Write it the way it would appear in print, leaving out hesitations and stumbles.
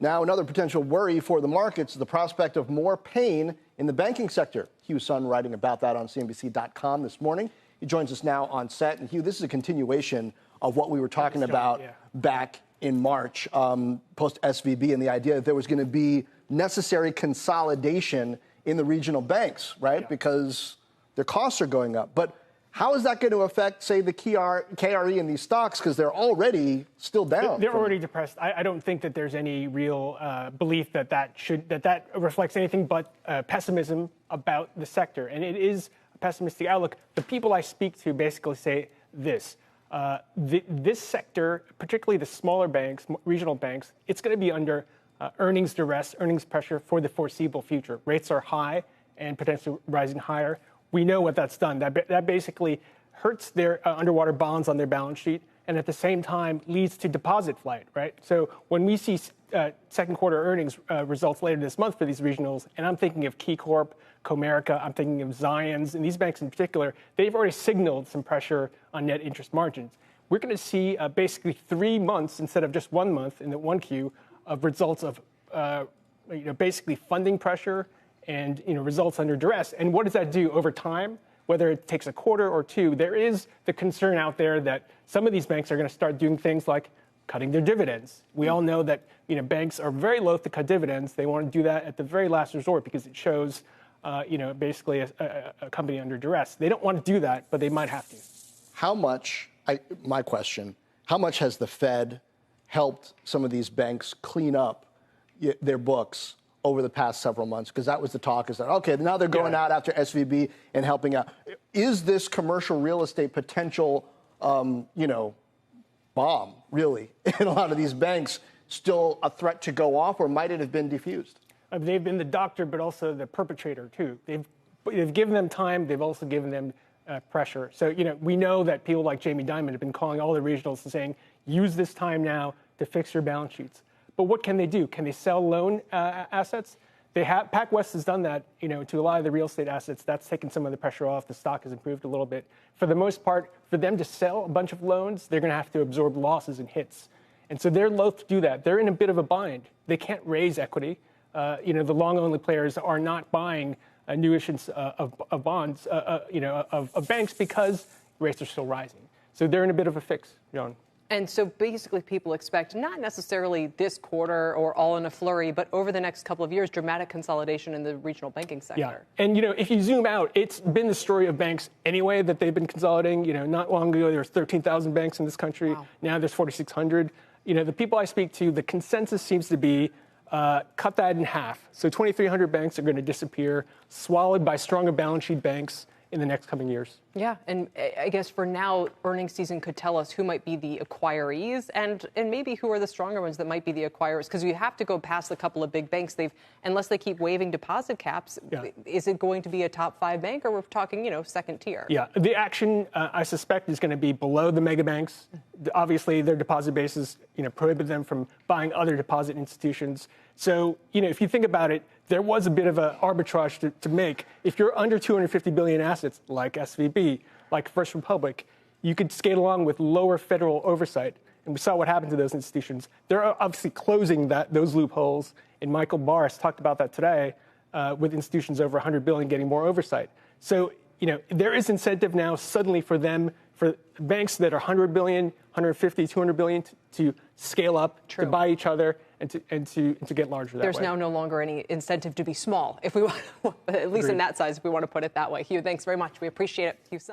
Now, another potential worry for the markets is the prospect of more pain in the banking sector. Hugh Sun writing about that on CNBC.com this morning. He joins us now on set. And Hugh, this is a continuation of what we were talking about back in March, post SVB, and the idea that there was going to be necessary consolidation in the regional banks, right? Because their costs are going up. But how is that going to affect, say, the KRE and these stocks? Because they're already still down. They're already depressed. I don't think that there's any real belief that reflects anything but pessimism about the sector. And it is a pessimistic outlook. The people I speak to basically say this. This sector, particularly the smaller banks, regional banks, it's going to be under earnings duress, earnings pressure for the foreseeable future. Rates are high and potentially rising higher. We know what that's done. That basically hurts their underwater bonds on their balance sheet, and at the same time leads to deposit flight, right? So when we see second quarter earnings results later this month for these regionals, and I'm thinking of KeyCorp, Comerica, I'm thinking of Zions, and these banks in particular, they've already signaled some pressure on net interest margins. We're going to see basically 3 months instead of just 1 month in the 1Q of results of basically funding pressure and results under duress. And what does that do over time? Whether it takes a quarter or two, there is the concern out there that some of these banks are going to start doing things like cutting their dividends. We all know that banks are very loath to cut dividends. They want to do that at the very last resort because it shows basically a company under duress. They don't want to do that, but they might have to. How much, my question, how much has the Fed helped some of these banks clean up their books over the past several months? Because that was the talk, is that, okay, now they're going out after SVB and helping out. Is this commercial real estate potential, bomb, really, in a lot of these banks still a threat to go off, or might it have been diffused? They've been the doctor, but also the perpetrator, too. They've given them time. They've also given them pressure. So, we know that people like Jamie Dimon have been calling all the regionals and saying, use this time now to fix your balance sheets. But what can they do? Can they sell loan assets? PacWest has done that, to a lot of the real estate assets. That's taken some of the pressure off. The stock has improved a little bit. For the most part, for them to sell a bunch of loans, they're going to have to absorb losses and hits. And so they're loath to do that. They're in a bit of a bind. They can't raise equity. The long-only players are not buying a new issuance of bonds, of banks because rates are still rising. So they're in a bit of a fix, John. And so basically people expect not necessarily this quarter or all in a flurry, but over the next couple of years, dramatic consolidation in the regional banking sector. Yeah. And, if you zoom out, it's been the story of banks anyway that they've been consolidating. Not long ago, there was 13,000 banks in this country. Wow. Now there's 4,600. The people I speak to, the consensus seems to be cut that in half. So 2,300 banks are going to disappear, swallowed by stronger balance sheet banks in the next coming years. Yeah, and I guess for now, earnings season could tell us who might be the acquirees and maybe who are the stronger ones that might be the acquirers, because we have to go past a couple of big banks. Unless they keep waiving deposit caps, is it going to be a top 5 bank, or we're talking, second tier? Yeah, the action, I suspect, is going to be below the mega banks. Obviously, their deposit bases, prohibit them from buying other deposit institutions. So, if you think about it, there was a bit of an arbitrage to make. If you're under 250 billion assets, like SVB, like First Republic, you could skate along with lower federal oversight. And we saw what happened to those institutions. They're obviously closing those loopholes. And Michael Barr has talked about that today with institutions over 100 billion getting more oversight. So, there is incentive now suddenly for banks that are 100 billion, 150, 200 billion to scale up, to buy each other, and to get larger that way. There's now no longer any incentive to be small, if we want, at least in that size, if we want to put it that way. Hugh, thanks very much. We appreciate it. Hugh Sun.